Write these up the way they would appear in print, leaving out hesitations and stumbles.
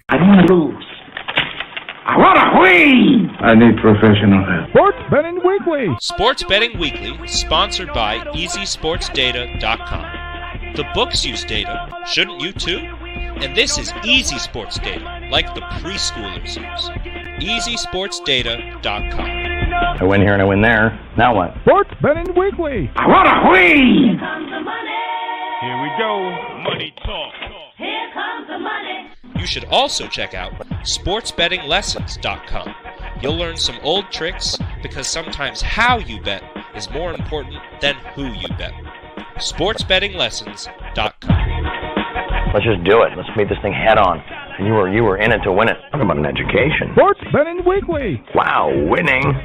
I don't want to lose. I want to win! I need professional help. Sports Betting Weekly. Sports Betting Weekly is sponsored by EasySportsData.com. The books use data, shouldn't you too? And this is Easy Sports Data, like the preschoolers use. EasySportsData.com. I win here and I win there. Now what? Sports Betting Weekly. I want to win! Here comes the money. Here we go. Money talk. Here comes the money. You should also check out SportsBettingLessons.com. You'll learn some old tricks because sometimes how you bet is more important than who you bet. SportsBettingLessons.com. Let's just do it. Let's meet this thing head on. And you were in it to win it. Talk about an education. Sports Betting Weekly. Wow, winning.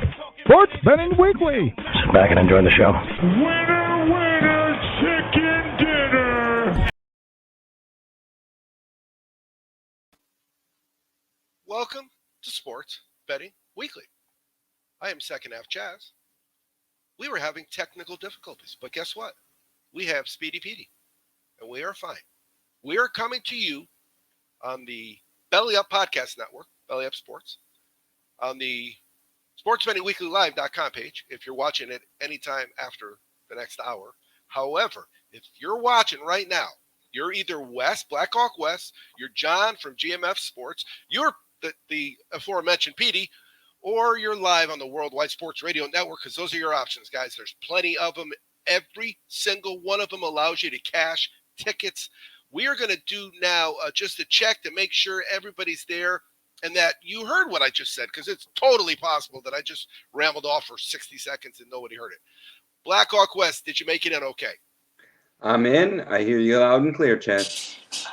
Sports Betting Weekly. Sit back and enjoy the show. Winner, winner, chicken dinner. Welcome to Sports Betting Weekly. I am Second Half Chaz. We were having technical difficulties, but guess what? We have Speedy Petey, and we are fine. We are coming to you on the Belly Up Podcast Network, Belly Up Sports, on the SportsBettingWeeklyLive.com page, if you're watching it anytime after the next hour. However, if you're watching right now, you're either Wes, Blackhawk Wes, you're John from GMF Sports, you're the aforementioned Petey, or you're live on the Worldwide Sports Radio Network, because those are your options, guys. There's plenty of them. Every single one of them allows you to cash tickets. We are going to do now just a check to make sure everybody's there and that you heard what I just said, because it's totally possible that I just rambled off for 60 seconds and nobody heard it. Blackhawk West, did you make it in okay? I'm in. I hear you loud and clear, Chad.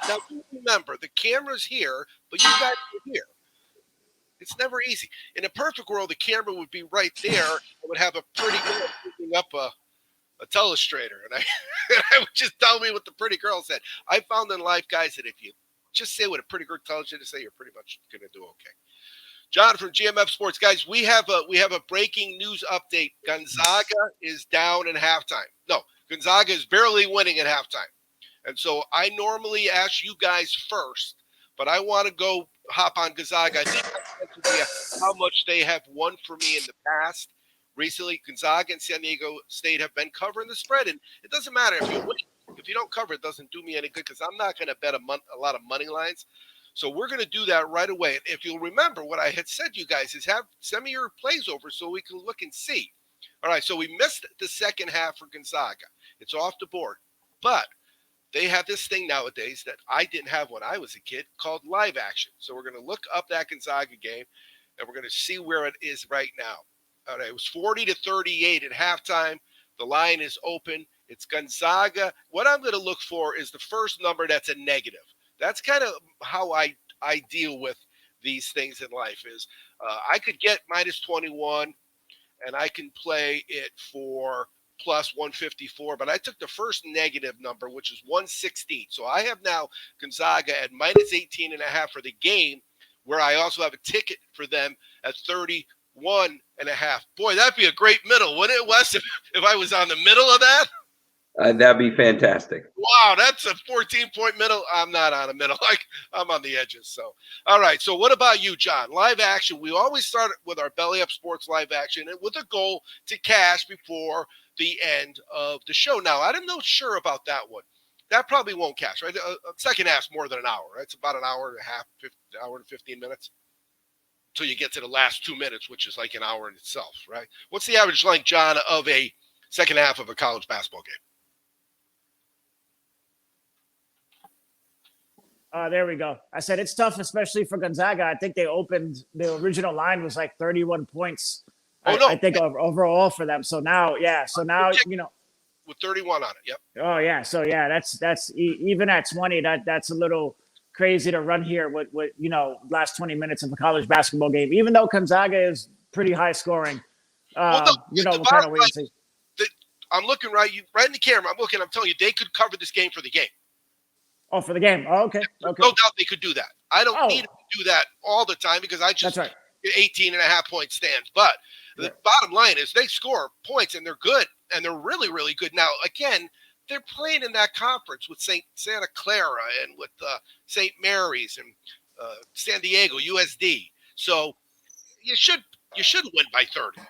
Now, remember, the camera's here, but you guys are here. It's never easy. In a perfect world, the camera would be right there. It would have a pretty girl picking up a telestrator, and I would just tell me what the pretty girl said. I found in life, guys, that if you just say what a pretty girl tells you to say, you're pretty much going to do okay. John from GMF Sports, guys, we have a breaking news update. Gonzaga is down in halftime. No, Gonzaga is barely winning at halftime, and so I normally ask you guys first, but I want to go hop on Gonzaga. I think I mentioned to you how much they have won for me in the past. Recently, Gonzaga and San Diego State have been covering the spread, and it doesn't matter if you win. If you don't cover, it doesn't do me any good because I'm not going to bet a lot of money lines. So we're going to do that right away. And if you'll remember, what I had said to you guys is send me your plays over so we can look and see. All right, so we missed the second half for Gonzaga. It's off the board. But they have this thing nowadays that I didn't have when I was a kid called live action. So we're going to look up that Gonzaga game, and we're going to see where it is right now. All right, it was 40-38 at halftime. The line is open. It's Gonzaga. What I'm going to look for is the first number that's a negative. That's kind of how I deal with these things in life is I could get minus 21, and I can play it for plus 154, but I took the first negative number, which is 116. So I have now Gonzaga at minus 18.5 for the game, where I also have a ticket for them at 31.5. Boy, that'd be a great middle, wouldn't it, Wes, if I was on the middle of that? That'd be fantastic. Wow, that's a 14-point middle. I'm not on a middle. I'm on the edges. So, all right. So what about you, John? Live action. We always start with our Belly Up Sports live action and with a goal to cash before the end of the show. Now, I'm not sure about that one. That probably won't cash, right? Second half's more than an hour, right? It's about an hour and a half, hour and 15 minutes. Until you get to the last 2 minutes, which is like an hour in itself, right? What's the average length, John, of a second half of a college basketball game? There we go. I said it's tough, especially for Gonzaga. I think they opened the original line was like 31 points. I think overall for them. So now, with 31 on it. Yep. Oh yeah. So yeah, that's even at 20. That's a little crazy to run here with last 20 minutes of a college basketball game. Even though Gonzaga is pretty high scoring, we'll kind of wait and see. I'm looking right in the camera. I'm telling you, they could cover this game for the game. Oh, for the game. Oh, okay. No doubt they could do that. I don't need to do that all the time because I just get 18.5 point stands. But the bottom line is they score points and they're good and they're really, really good. Now, again, they're playing in that conference with Santa Clara and with St. Mary's and San Diego USD. So you should win by 30.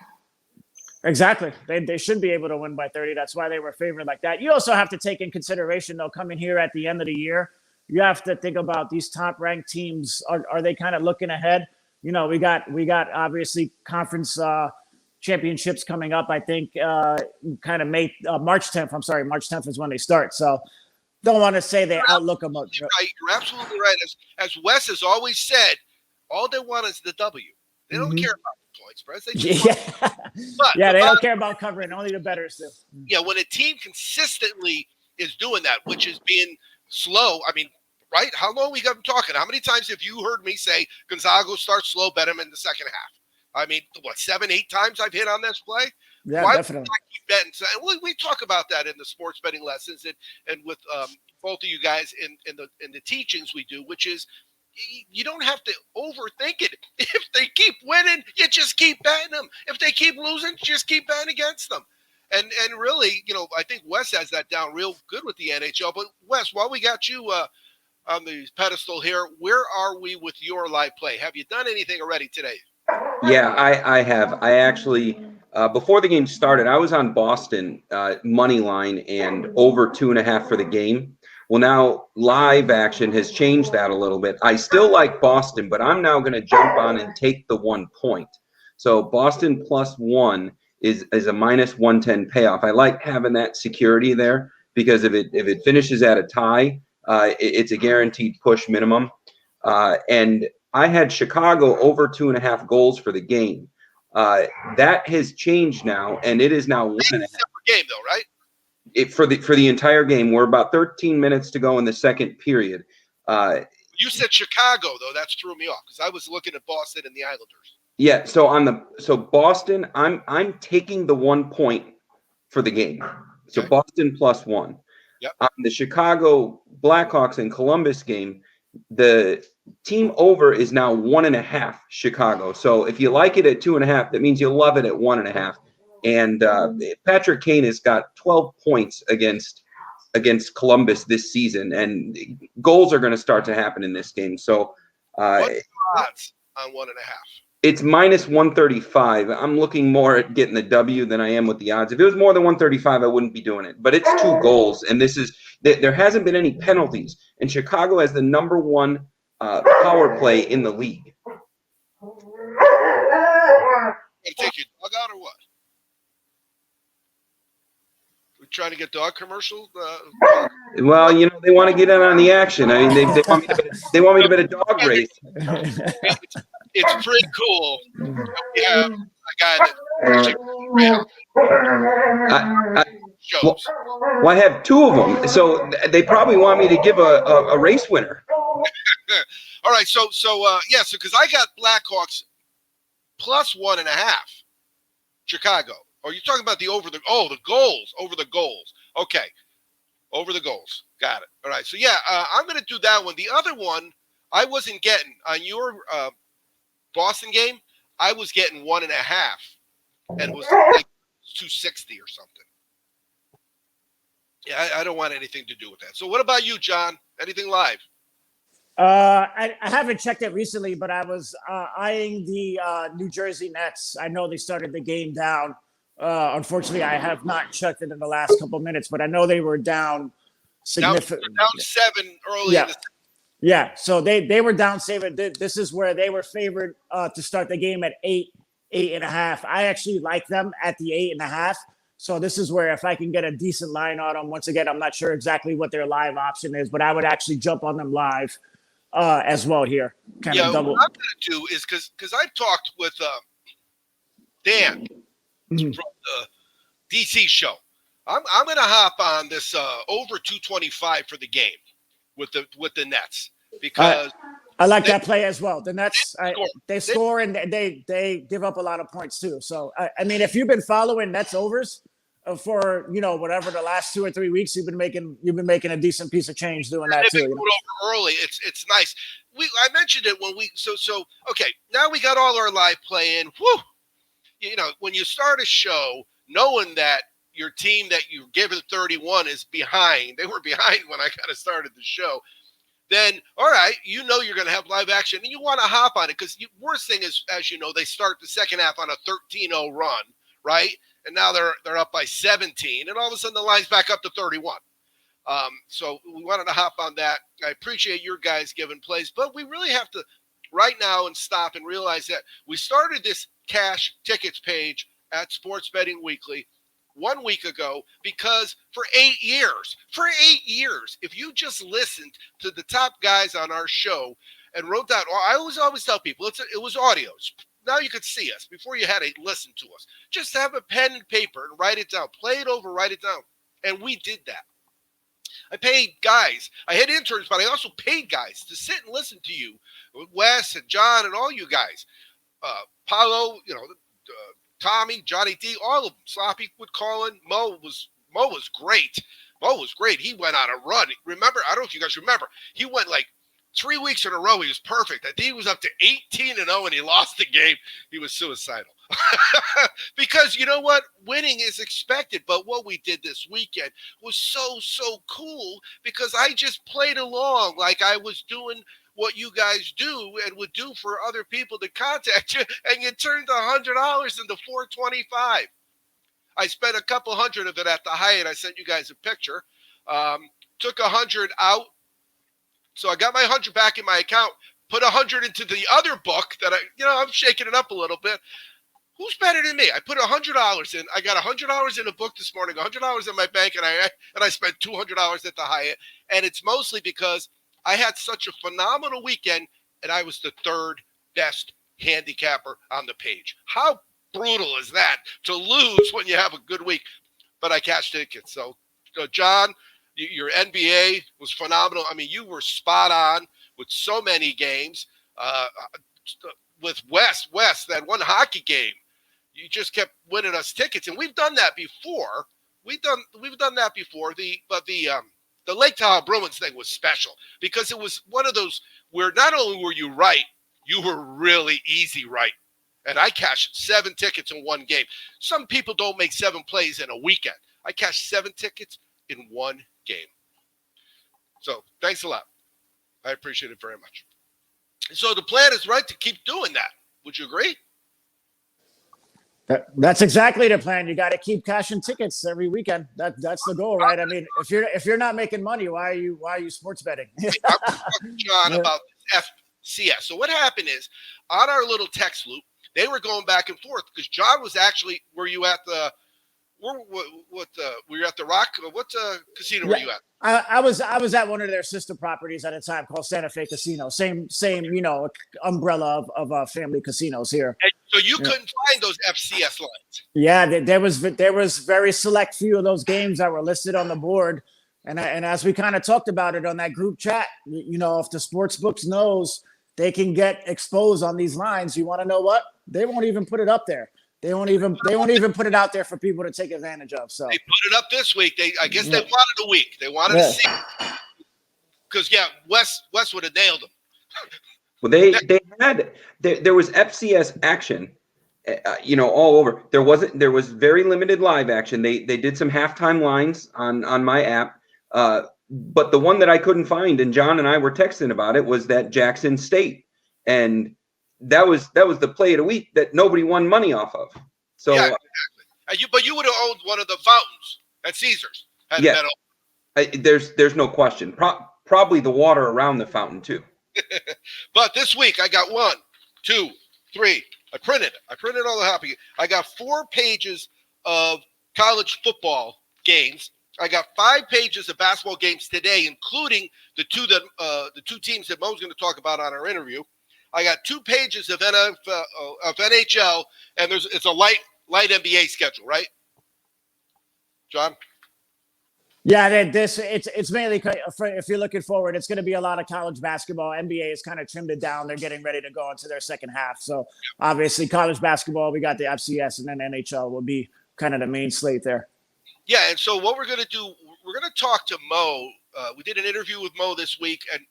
Exactly. They should be able to win by 30. That's why they were favored like that. You also have to take in consideration, though, coming here at the end of the year, you have to think about these top-ranked teams. Are they kind of looking ahead? You know, we got obviously conference championships coming up. I think kind of March 10th. I'm sorry, March 10th is when they start. So don't want to say they outlook them. Right, you're absolutely right. As Wes has always said, all they want is the W. They don't care about the points, Brett. They just they don't care about covering. Only the bettors do. Yeah, when a team consistently is doing that, which is being slow. I mean, right? How long we got them talking? How many times have you heard me say Gonzaga starts slow, bet them in the second half? I mean, 7, 8 times I've hit on this play? Yeah, Why definitely. would I keep betting? So, we talk about that in the sports betting lessons and with both of you guys in the teachings we do, which is you don't have to overthink it. If they keep winning, you just keep betting them. If they keep losing, just keep betting against them. And really, I think Wes has that down real good with the NHL. But Wes, while we got you on the pedestal here, where are we with your live play? Have you done anything already today? Yeah, I have. I actually, before the game started, I was on Boston money line and over 2.5 for the game. Well, now live action has changed that a little bit. I still like Boston, but I'm now going to jump on and take the 1 point. So Boston +1 is a -110 payoff. I like having that security there because if it finishes at a tie, it's a guaranteed push minimum. And I had Chicago over 2.5 goals for the game. That has changed now, and it is now 1.5. Separate game though, right? For the entire game. We're about 13 minutes to go in the second period. You said Chicago though. That threw me off because I was looking at Boston and the Islanders. Yeah. So Boston, I'm taking the 1 point for the game. So Okay. Boston +1. Yep. On the Chicago Blackhawks and Columbus game, the team over is now 1.5 Chicago. So if you like it at 2.5, that means you love it at 1.5. And Patrick Kane has got 12 points against Columbus this season, and goals are going to start to happen in this game. So What's the odds on 1.5? it's -135. I'm looking more at getting the W than I am with the odds. If it was more than 135, I wouldn't be doing it. But it's 2 goals, and there hasn't been any penalties. And Chicago has the number 1 power play in the league. You take your dog out or what? We trying to get dog commercials? Well, they want to get in on the action. I mean, they want me to bet a dog race. It's pretty cool. We have a guy that shows. Well, I have 2 of them, so they probably want me to give a race winner. All right, so because I got Blackhawks +1.5 Chicago. Are you talking about the goals, over the goals? Okay, over the goals. Got it. All right, so I'm going to do that one. The other one I wasn't getting on your Boston game. I was getting 1.5, and it was like 260 or something. Yeah, I don't want anything to do with that. So what about you, John? Anything live? I haven't checked it recently, but I was eyeing the New Jersey Nets. I know they started the game down. Unfortunately, I have not checked it in the last couple of minutes, but I know they were down significantly. Down 7 early. Yeah. In the Yeah, so they were down 7. This is where they were favored to start the game at 8.5. I actually like them at the 8.5. So this is where if I can get a decent line on them, once again, I'm not sure exactly what their live option is, but I would actually jump on them live as well here. Kind of double. What I'm going to do is because I've talked with Dan from the DC show. I'm going to hop on this over 225 for the game with the Nets because I like that play as well. The Nets, they score. score and they give up a lot of points too. So I mean, if you've been following Nets overs for whatever the last 2 or 3 weeks, you've been making a decent piece of change doing that too. Over early, it's nice. I mentioned it when we so okay. Now we got all our live play in. Whew, when you start a show, knowing that your team that you give it 31 is behind. They were behind when I kind of started the show. Then, all right, you know you're going to have live action, and you want to hop on it because the worst thing is, as you know, they start the second half on a 13-0 run, right? And now they're up by 17, and all of a sudden the line's back up to 31. So we wanted to hop on that. I appreciate your guys giving plays, but we really have to right now and stop and realize that we started this cash tickets page at Sports Betting Weekly 1 week ago because for 8 years, if you just listened to the top guys on our show and wrote down, I always tell people it was audios. Now you could see us before you had to listen to us. Just have a pen and paper and write it down. Play it over, write it down. And we did that. I paid guys. I had interns, but I also paid guys to sit and listen to you, Wes and John and all you guys. Paulo, Tommy, Johnny D, all of them. Sloppy would call in. Mo was great. Mo was great. He went on a run. Remember, I don't know if you guys remember. He went like 3 weeks in a row. He was perfect. I think he was up to 18-0 and he lost the game. He was suicidal. Because you know what? Winning is expected. But what we did this weekend was so cool because I just played along like I was doing what you guys do and would do for other people to contact you, and you turned $100 into $425. I spent a couple hundred of it at the Hyatt. I sent you guys a picture. Took 100 out. So I got my 100 back in my account, put 100 into the other book that I'm shaking it up a little bit. Who's better than me? I put $100 in. I got $100 in a book this morning, $100 in my bank, and I spent $200 at the Hyatt. And it's mostly because I had such a phenomenal weekend, and I was the third best handicapper on the page. How brutal is that to lose when you have a good week? But I cashed tickets. So, John, your NBA was phenomenal. I mean, you were spot on with so many games. With Wes, that one hockey game, you just kept winning us tickets, and we've done that before. We've done that before. The Lake Tahoe Bruins thing was special because it was one of those where not only were you right, you were really easy right. And I cashed 7 tickets in one game. Some people don't make 7 plays in a weekend. I cashed 7 tickets in one game. So thanks a lot. I appreciate it very much. So the plan is right to keep doing that. Would you agree? That's exactly the plan. You got to keep cashing tickets every weekend. That's the goal, right? I mean, if you're not making money, why are you sports betting? I'm talking, John, about FCS. So what happened is on our little text loop, they were going back and forth because John was actually. Were you at the? Were you at the Rock? What casino were you at? I was at one of their sister properties at a time called Santa Fe Casino. Same umbrella of family casinos here. And so you couldn't find those FCS lines. Yeah, there was very select few of those games that were listed on the board, and as we kind of talked about it on that group chat, if the sports books knows they can get exposed on these lines, you want to know what? They won't even put it up there. They won't even put it out there for people to take advantage of. So they put it up this week. I guess they wanted a week. They wanted to see because Wes would have nailed them. Well, there was FCS action, all over. There was very limited live action. They did some halftime lines on my app, but the one that I couldn't find, and John and I were texting about it, was that Jackson State, and that was the play of the week that nobody won money off of. So yeah, exactly. But you would have owned one of the fountains at Caesars. There's no question. Probably the water around the fountain too. But this week I got 1, 2, 3. I printed all the happy. I got 4 pages of college football games. I got 5 pages of basketball games today, including the two teams that Mo's going to talk about on our interview. I got 2 pages of NHL, and it's a light NBA schedule, right, John? Yeah, it's mainly if you're looking forward, it's going to be a lot of college basketball. NBA has kind of trimmed it down. They're getting ready to go into their second half. So obviously college basketball, we got the FCS, and then NHL will be kind of the main slate there. Yeah, and so what we're going to do, we're going to talk to Mo. We did an interview with Mo this week, and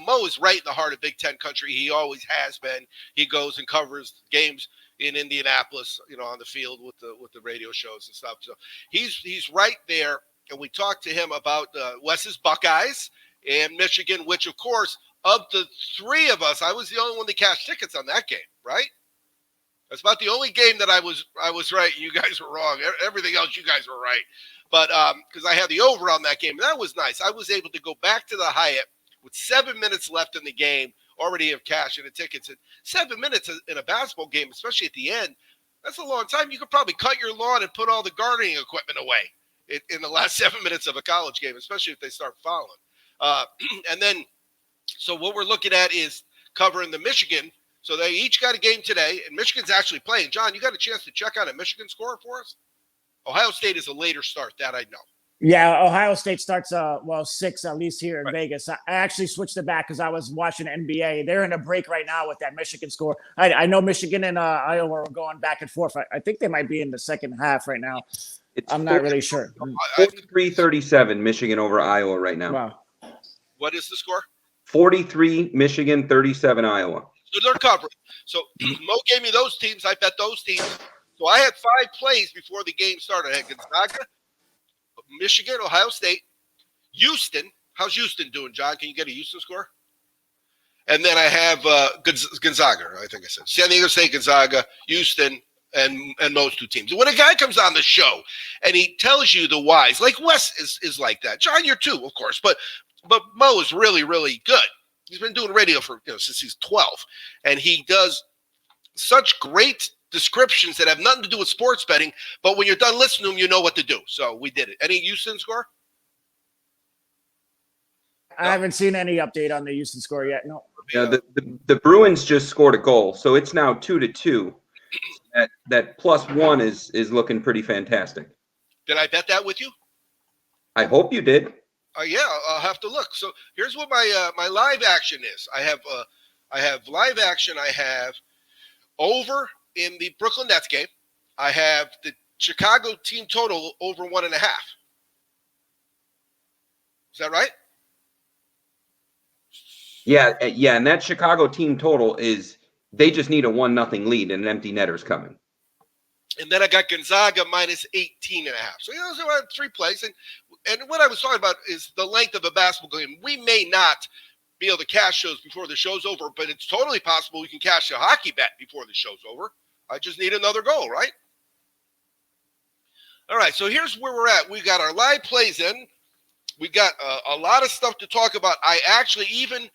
Mo is right in the heart of Big Ten country. He always has been. He goes and covers games in Indianapolis, on the field with the radio shows and stuff. So he's right there, and we talked to him about Wes's Buckeyes and Michigan, which, of course, of the three of us, I was the only one that cashed tickets on that game, right? That's about the only game that I was right. You guys were wrong. Everything else, you guys were right. But because I had the over on that game, and that was nice. I was able to go back to the Hyatt with 7 minutes left in the game, already have cash in the tickets. And 7 minutes in a basketball game, especially at the end, that's a long time. You could probably cut your lawn and put all the gardening equipment away in the last 7 minutes of a college game, especially if they start fouling. And then, so what we're looking at is covering the Michigan. So they each got a game today, and Michigan's actually playing. John, you got a chance to check out a Michigan score for us? Ohio State is a later start, that I know. Yeah, Ohio State starts 6 at least here in Vegas. I actually switched it back because I was watching NBA. They're in a break right now with that Michigan score. I know Michigan and Iowa are going back and forth. I think they might be in the second half right now. I'm not really sure. 43-37 Michigan over Iowa right now. Wow. What is the score? 43 Michigan, 37 Iowa. So they're covering. So Mo gave me those teams. I bet those teams. So I had 5 plays before the game started. I had Gonzaga, Michigan, Ohio State, Houston. How's Houston doing, John? Can you get a Houston score? And then I have Gonzaga, I think I said. San Diego State, Gonzaga, Houston, and those 2 teams. When a guy comes on the show and he tells you the whys, like Wes is like that. John, you're too, of course. But Mo is really, really good. He's been doing radio for since he's 12. And he does such great descriptions that have nothing to do with sports betting, but when you're done listening to them, you know what to do. So we did it. Any Houston score? I haven't seen any update on the Houston score yet. No. Yeah, the Bruins just scored a goal, so it's now 2-2. That +1 is looking pretty fantastic. Did I bet that with you? I hope you did. Yeah, I'll have to look. So here's what my live action is. I have live action. I have over in the Brooklyn Nets game. I have the Chicago team total over 1.5. Is that right? Yeah, and that Chicago team total is they just need a 1-0 lead and an empty netter's coming. And then I got Gonzaga -18.5. So those are 3 plays. And what I was talking about is the length of a basketball game. We may not be able to cash those before the show's over, but it's totally possible we can cash a hockey bet before the show's over. I just need another goal, right? All right, so here's where we're at. We got our live plays in. We got a lot of stuff to talk about. I actually even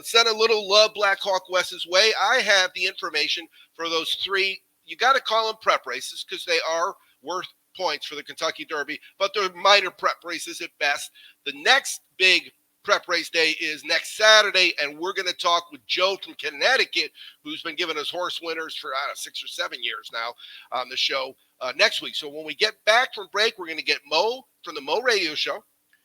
sent a little love Black Hawk West's way. I have the information for those 3. You got to call them prep races because they are worth points for the Kentucky Derby, but they're minor prep races at best. The next big prep race day is next Saturday, and we're going to talk with Joe from Connecticut, who's been giving us horse winners for 6 or 7 years now on the show next week. So when we get back from break, we're going to get Mo from the Mo Radio Show.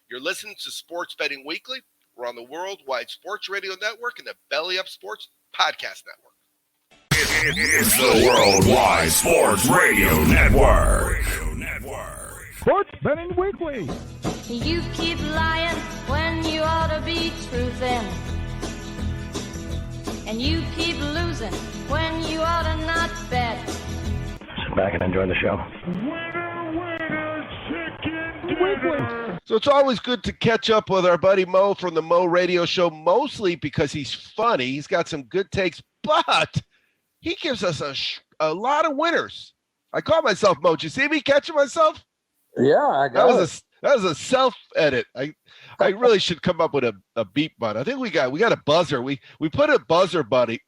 You're listening to Sports Betting Weekly. We're on the Worldwide Sports Radio Network and the Belly Up Sports Podcast Network. It's the Worldwide Sports Radio Network. Sports Betting Weekly. You keep lying when you ought to be truthing. And you keep losing when you ought to not bet. Sit back and enjoy the show. Chicken dinner. So it's always good to catch up with our buddy Mo from the Mo Radio Show, mostly because he's funny. He's got some good takes, but he gives us a lot of winners. I call myself Mo. Did you see me catching myself? Yeah, I got it. That was a self-edit. I really should come up with a beep button. I think we got a buzzer. We put a buzzer button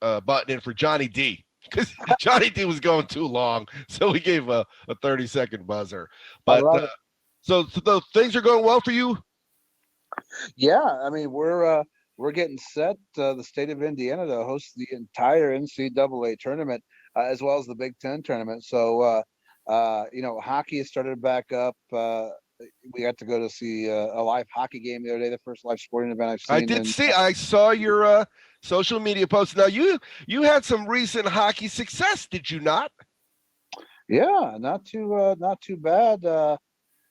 in for Johnny D because Johnny D was going too long, so we gave a 30-second buzzer. But so the things are going well for you. Yeah, I mean we're getting set. The state of Indiana to host the entire NCAA tournament as well as the Big Ten tournament. So hockey has started back up. We got to go to see a live hockey game the other day, the first live sporting event I've seen. I saw your social media post. Now you had some recent hockey success, did you not? Yeah, not too bad.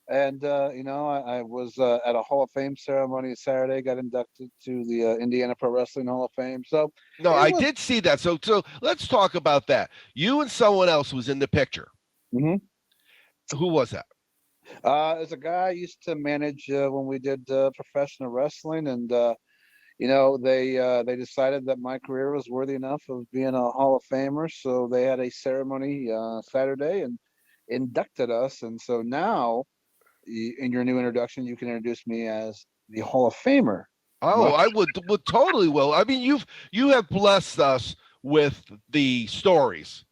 And I was at a Hall of Fame ceremony Saturday. Got inducted to the Indiana Pro Wrestling Hall of Fame. So No, it I was- did see that. So let's talk about that. You and someone else was in the picture. Mhm. Who was that? As a guy I used to manage when we did professional wrestling, and they decided that my career was worthy enough of being a Hall of Famer, so they had a ceremony Saturday and inducted us. And so now, in your new introduction, you can introduce me as the Hall of Famer. Oh, I would totally will. I mean, you have blessed us with the stories,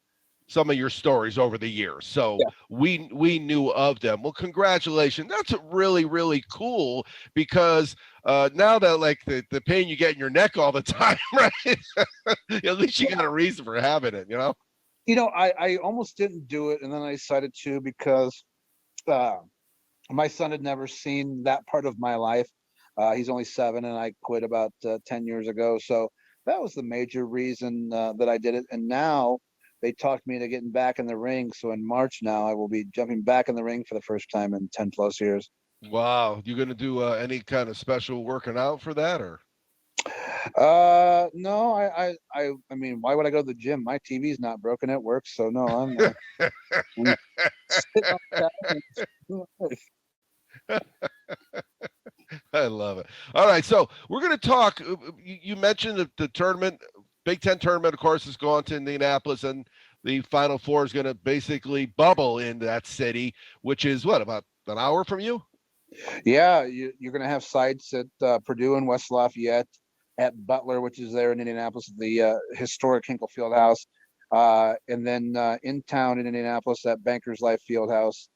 some of your stories over the years. So Yeah. we knew of them. Well, congratulations. That's really, really cool because now that like the pain you get in your neck all the time, right? At least you got a reason for having it, you know? I almost didn't do it, and then I decided to because my son had never seen that part of my life. He's only 7, and I quit about 10 years ago. So that was the major reason that I did it. And now they talked me into getting back in the ring. So in March now, I will be jumping back in the ring for the first time in 10 plus years. Wow. You going to do any kind of special working out for that or? No, I mean, why would I go to the gym? My TV's not broken. It works. So no, I'm sit on the couch and- I love it. All right, so we're going to talk. You mentioned the tournament, Big Ten tournament, of course, has gone to Indianapolis, and the Final Four is going to basically bubble in that city, which is what, about an hour from you? Yeah, you're going to have sites at Purdue and West Lafayette, at Butler, which is there in Indianapolis, the historic Hinkle Fieldhouse, and then in town in Indianapolis at Bankers Life Fieldhouse,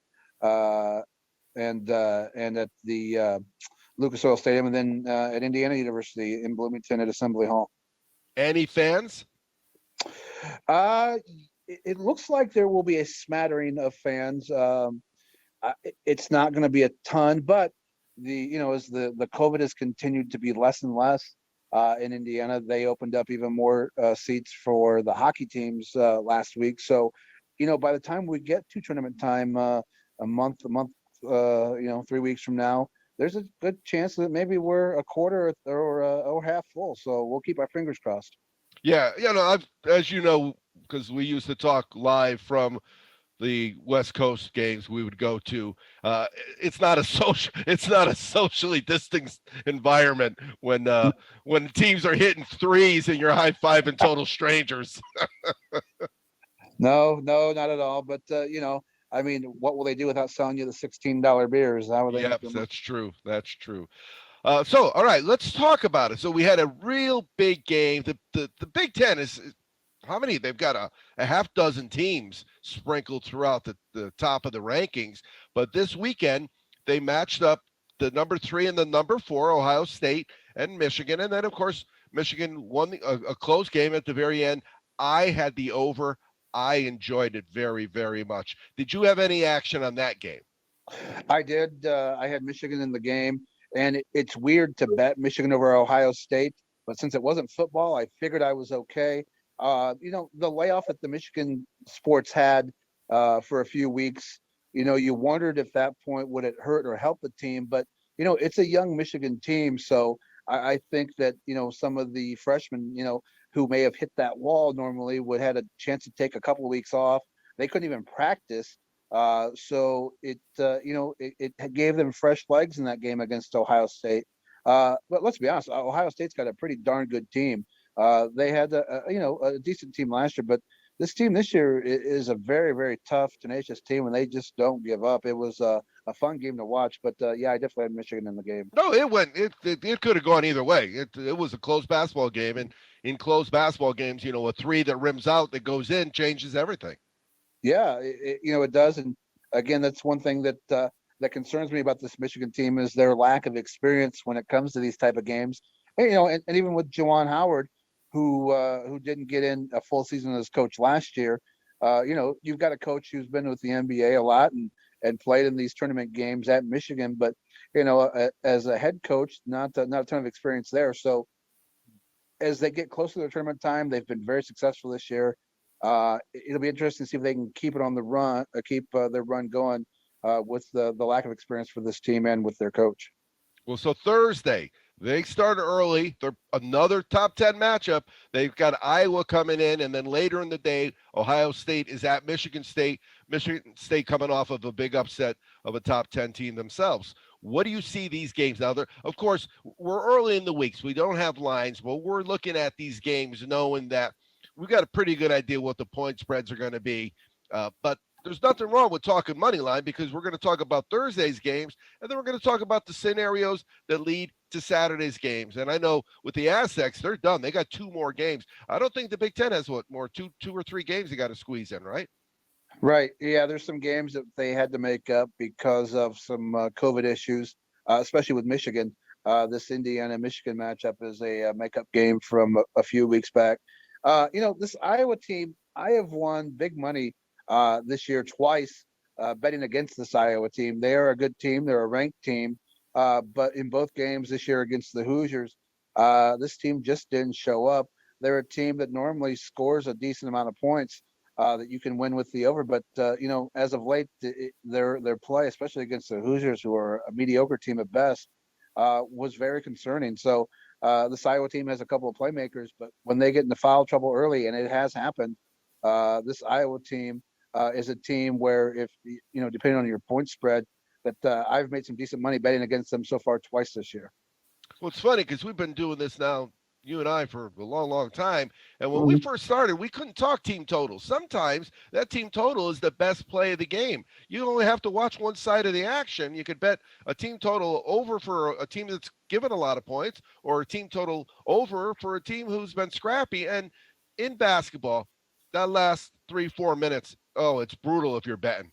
and at the Lucas Oil Stadium, and then at Indiana University in Bloomington at Assembly Hall. Any fans? It looks like there will be a smattering of fans. It's not going to be a ton, but as the COVID has continued to be less and less in Indiana, they opened up even more seats for the hockey teams last week. So, by the time we get to tournament time, a month, 3 weeks from now, there's a good chance that maybe we're a quarter or half full. So we'll keep our fingers crossed. Yeah, as you know, because we used to talk live from the West Coast games we would go to. It's not a socially distanced environment when teams are hitting threes and you're high-fiving total strangers. No, not at all. But I mean, what will they do without selling you the $16 beers? How will they? Yep, that's true. That's true. So, all right, let's talk about it. So we had a real big game. The Big Ten is how many? They've got a half dozen teams sprinkled throughout the top of the rankings. But this weekend, they matched up the number 3 and the number 4, Ohio State and Michigan. And then, of course, Michigan won a close game at the very end. I had the over. I enjoyed it very, very much. Did you have any action on that game? I did. I had Michigan in the game, and it's weird to bet Michigan over Ohio State. But since it wasn't football, I figured I was okay. The layoff that the Michigan sports had for a few weeks, you wondered if that point would it hurt or help the team. But, it's a young Michigan team. So I think that, some of the freshmen, who may have hit that wall normally would had a chance to take a couple of weeks off. They couldn't even practice. So it gave them fresh legs in that game against Ohio State. But let's be honest, Ohio State's got a pretty darn good team. They had a decent team last year, but this team this year is a very, very tough, tenacious team, and they just don't give up. It was a fun game to watch, but I definitely had Michigan in the game. No, it could have gone either way. It was a close basketball game, and in close basketball games, a 3 that rims out that goes in changes everything. Yeah, it does, and again, that's one thing that concerns me about this Michigan team is their lack of experience when it comes to these type of games. And even with Juwan Howard, who didn't get in a full season as coach last year, you've got a coach who's been with the NBA a lot and played in these tournament games at Michigan, but as a head coach, not a ton of experience there. So as they get closer to the tournament time, they've been very successful this year. It'll be interesting to see if they can keep it on the run, keep their run going with the lack of experience for this team and with their coach. Well, so Thursday, they start early. They're another top 10 matchup. They've got Iowa coming in, and then later in the day, Ohio State is at Michigan State. Michigan State coming off of a big upset of a top 10 team themselves. What do you see these games now? Of course, we're early in the weeks. We don't have lines, but we're looking at these games knowing that we've got a pretty good idea what the point spreads are going to be. But there's nothing wrong with talking money line because we're going to talk about Thursday's games, and then we're going to talk about the scenarios that lead to Saturday's games. And I know with the Aztecs, they're done. They got 2 more games. I don't think the Big Ten has two or three games they got to squeeze in, right? Right. Yeah, there's some games that they had to make up because of some COVID issues, especially with Michigan. This Indiana-Michigan matchup is a makeup game from a few weeks back. This Iowa team, I have won big money this year twice betting against this Iowa team. They are a good team. They're a ranked team. But in both games this year against the Hoosiers, this team just didn't show up. They're a team that normally scores a decent amount of points that you can win with the over. But, as of late, their play, especially against the Hoosiers, who are a mediocre team at best, was very concerning. So this Iowa team has a couple of playmakers, but when they get into foul trouble early, and it has happened, this Iowa team is a team where if, depending on your point spread, that I've made some decent money betting against them so far twice this year. Well, it's funny because we've been doing this now, you and I, for a long, long time. And when we first started, we couldn't talk team totals. Sometimes that team total is the best play of the game. You only have to watch one side of the action. You could bet a team total over for a team that's given a lot of points, or a team total over for a team who's been scrappy. And in basketball, that last 3-4 minutes, it's brutal if you're betting.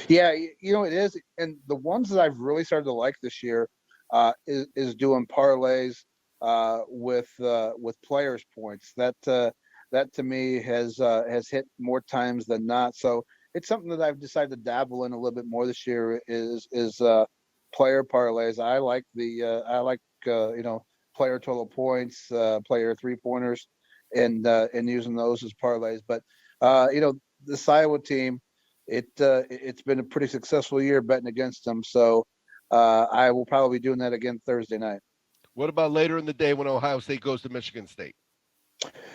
Yeah, it is. And the ones that I've really started to like this year is doing parlays with players' points. That to me has hit more times than not. So it's something that I've decided to dabble in a little bit more this year is player parlays. I like player total points, player 3-pointers, and using those as parlays. But this Iowa team, it's been a pretty successful year betting against them. So I will probably be doing that again Thursday night. What about later in the day when Ohio State goes to Michigan State?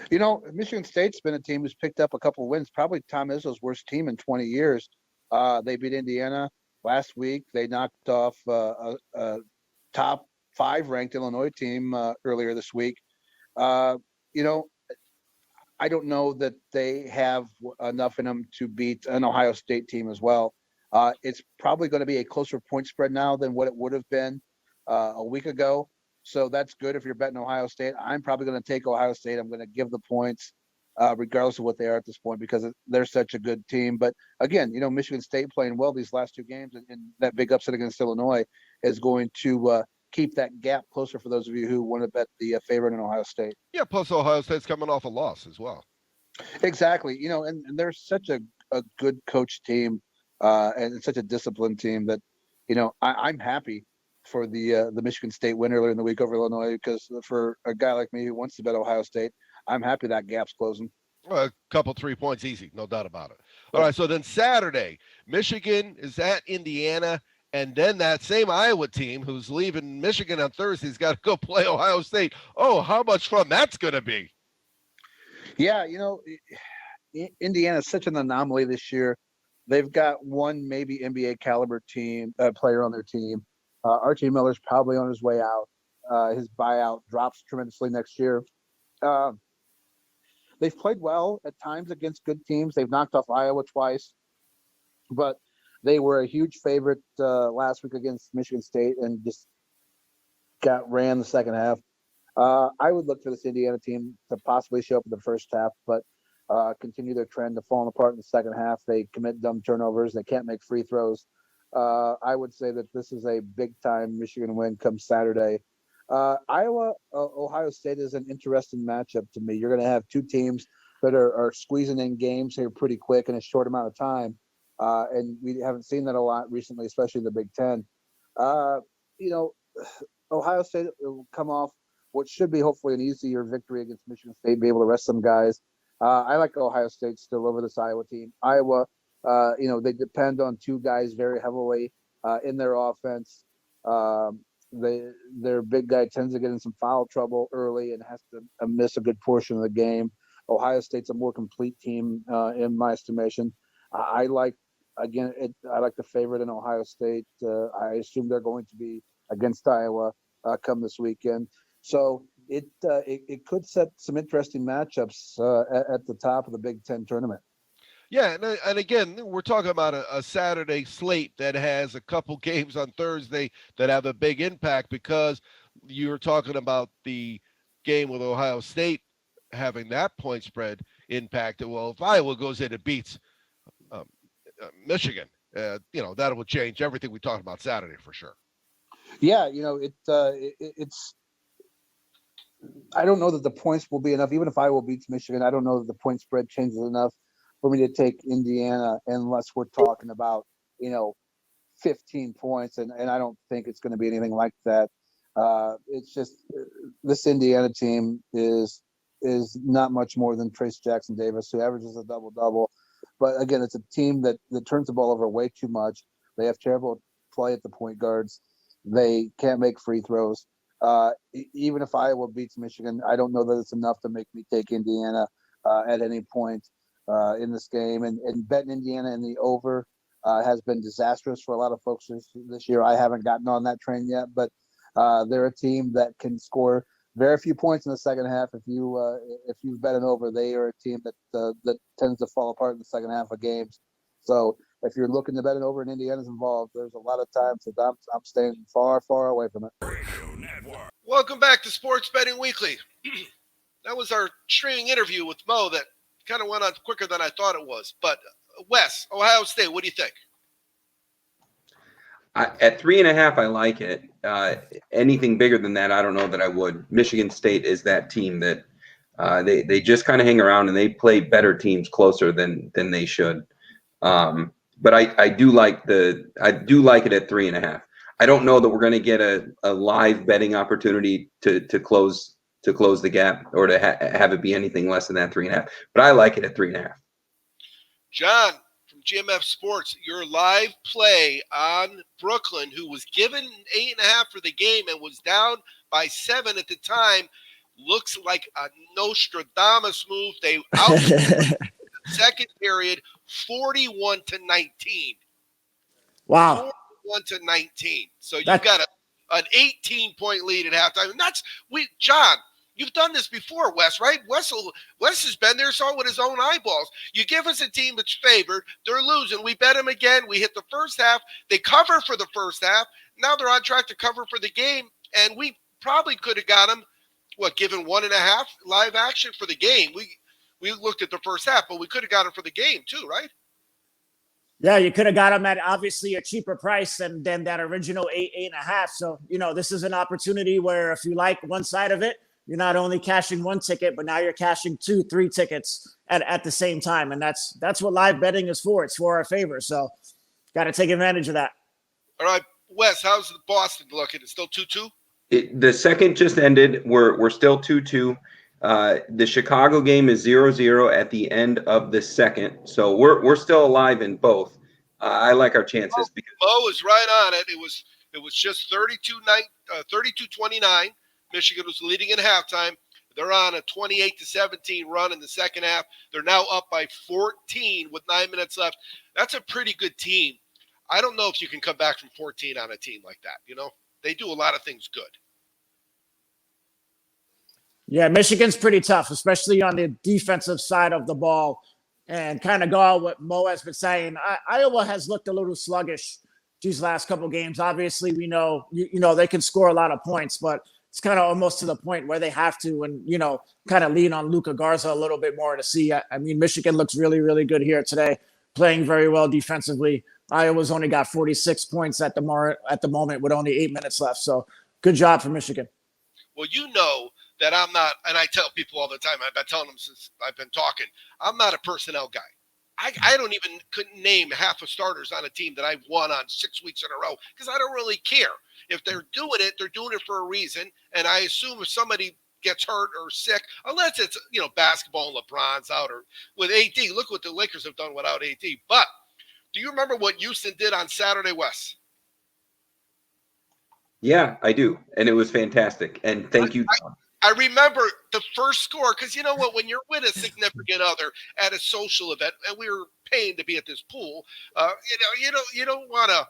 Michigan State's been a team who's picked up a couple of wins, probably Tom Izzo's worst team in 20 years. They beat Indiana last week. They knocked off a top 5 ranked Illinois team earlier this week. I don't know that they have enough in them to beat an Ohio State team as well. It's probably going to be a closer point spread now than what it would have been a week ago. So that's good if you're betting Ohio State. I'm probably going to take Ohio State. I'm going to give the points regardless of what they are at this point because they're such a good team. But again, Michigan State playing well these last 2 games and that big upset against Illinois is going to keep that gap closer for those of you who want to bet the favorite in Ohio State. Yeah, plus Ohio State's coming off a loss as well. Exactly. And they're such a good coach team and such a disciplined team that, I'm happy for the Michigan State win earlier in the week over Illinois because for a guy like me who wants to bet Ohio State, I'm happy that gap's closing. Well, a couple 3 points easy, no doubt about it. All right, so then Saturday, Michigan is at Indiana. And then that same Iowa team who's leaving Michigan on Thursday has got to go play Ohio State. Oh, how much fun that's going to be. Yeah, Indiana's such an anomaly this year. They've got one maybe NBA caliber player on their team. Archie Miller's probably on his way out. His buyout drops tremendously next year. They've played well at times against good teams. They've knocked off Iowa twice. But they were a huge favorite last week against Michigan State and just got ran the second half. I would look for this Indiana team to possibly show up in the first half, but continue their trend of falling apart in the second half. They commit dumb turnovers. They can't make free throws. I would say that this is a big-time Michigan win come Saturday. Iowa, Ohio State is an interesting matchup to me. You're going to have 2 teams that are squeezing in games here pretty quick in a short amount of time. And we haven't seen that a lot recently, especially in the Big Ten. Ohio State will come off what should be hopefully an easier victory against Michigan State, be able to rest some guys. I like Ohio State still over this Iowa team. Iowa They depend on two guys very heavily in their offense. Their big guy tends to get in some foul trouble early and has to miss a good portion of the game. Ohio State's a more complete team in my estimation. I like the favorite in Ohio State. I assume they're going to be against Iowa come this weekend. So it could set some interesting matchups at the top of the Big Ten tournament. Yeah, and again, we're talking about a Saturday slate that has a couple games on Thursday that have a big impact, because you're talking about the game with Ohio State having that point spread impacted. Well, if Iowa goes in and beats Michigan, that will change everything we talked about Saturday for sure. Yeah, it's. I don't know that the points will be enough. Even if Iowa beats Michigan, I don't know that the point spread changes enough for me to take Indiana unless we're talking about, 15 points. And I don't think it's going to be anything like that. It's just this Indiana team is not much more than Trace Jackson Davis, who averages a double-double. But again, it's a team that turns the ball over way too much. They have terrible play at the point guards. They can't make free throws. Even if Iowa beats Michigan, I don't know that it's enough to make me take Indiana at any point in this game. And betting Indiana in the over has been disastrous for a lot of folks this year. I haven't gotten on that train yet, but they're a team that can score very few points in the second half. If you bet an over, they are a team that tends to fall apart in the second half of games. So if you're looking to bet an over and Indiana's involved, there's a lot of times that I'm staying far, far away from it. Welcome back to Sports Betting Weekly. That was our streaming interview with Mo that kind of went on quicker than I thought it was. But Wes, Ohio State, what do you think? At 3.5, I like it. Anything bigger than that, I don't know that I would. Michigan State is that team that they just kind of hang around and they play better teams closer than they should. But I do like it at 3.5. I don't know that we're going to get a live betting opportunity to close the gap or to have it be anything less than that 3.5. But I like it at 3.5. John from GMF Sports, your live play on Brooklyn, who was given 8.5 for the game and was down by 7 at the time, looks like a Nostradamus move. They out second period 41-19. Wow. 41-19. So you've got an 18-point lead at halftime. And John, you've done this before, Wes, right? Wes has been there, saw it with his own eyeballs. You give us a team that's favored, they're losing. We bet them again. We hit the first half. They cover for the first half. Now they're on track to cover for the game. And we probably could have got them, given 1.5 live action for the game. We looked at the first half, but we could have got them for the game too, right? Yeah, you could have got them at obviously a cheaper price than that original 8.5. So, this is an opportunity where if you like one side of it, you're not only cashing one ticket, but now you're cashing 2-3 tickets at the same time. And that's what live betting is for. It's for our favor. So got to take advantage of that. All right, Wes, how's Boston looking? It's still 2-2? The second just ended. We're still 2-2. The Chicago game is 0-0 at the end of the second, so we're still alive in both. I like our chances because Mo is right on it. It was just 32-29. Michigan was leading at halftime. They're on a 28-17 run in the second half. They're now up by 14 with 9 minutes left. That's a pretty good team. I don't know if you can come back from 14 on a team like that. They do a lot of things good. Yeah, Michigan's pretty tough, especially on the defensive side of the ball. And kind of go on what Mo has been saying. Iowa has looked a little sluggish these last couple of games. Obviously, we know, they can score a lot of points, but it's kind of almost to the point where they have to and, kind of lean on Luka Garza a little bit more to see. I mean, Michigan looks really, really good here today, playing very well defensively. Iowa's only got 46 points at the moment with only 8 minutes left. So good job for Michigan. Well, that I'm not, and I tell people all the time, I've been telling them since I've been talking, I'm not a personnel guy. I couldn't name half of starters on a team that I've won on 6 weeks in a row because I don't really care. If they're doing it for a reason. And I assume if somebody gets hurt or sick, unless it's, basketball and LeBron's out or with AD, look what the Lakers have done without AD. But Do you remember what Houston did on Saturday, Wes? Yeah, I do. And it was fantastic. And thank you, Tom. I remember the first score because you know what? When you're with a significant other at a social event, and we were paying to be at this pool, you don't want to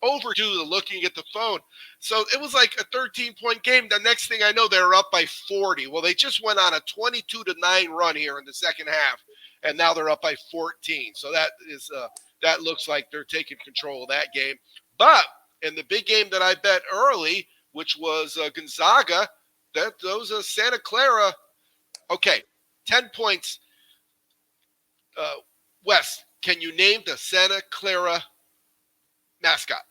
overdo the looking at the phone. So it was like a 13-point game. The next thing I know, they were up by 40. Well, they just went on a 22-9 run here in the second half, and now they're up by 14. So that looks like they're taking control of that game. But in the big game that I bet early, which was Gonzaga. Those are Santa Clara. Okay, 10 points. Wes, can you name the Santa Clara mascot?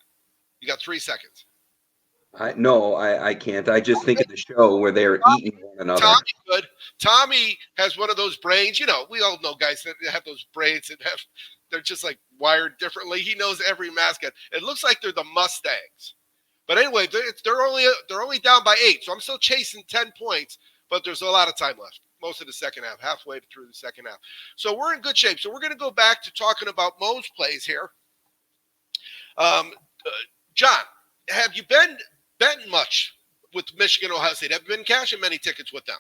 You got 3 seconds. No, I can't. I just think of the show where they're eating one another. Tommy good. Tommy has one of those brains. You know, we all know guys that have those brains and they're just like wired differently. He knows every mascot. It looks like they're the Mustangs. But anyway, they're only down by 8, so I'm still chasing 10 points, but there's a lot of time left, most of the second half, halfway through the second half. So we're in good shape. So we're going to go back to talking about Mo's plays here. John, have you been betting much with Michigan, Ohio State? Have you been cashing many tickets with them?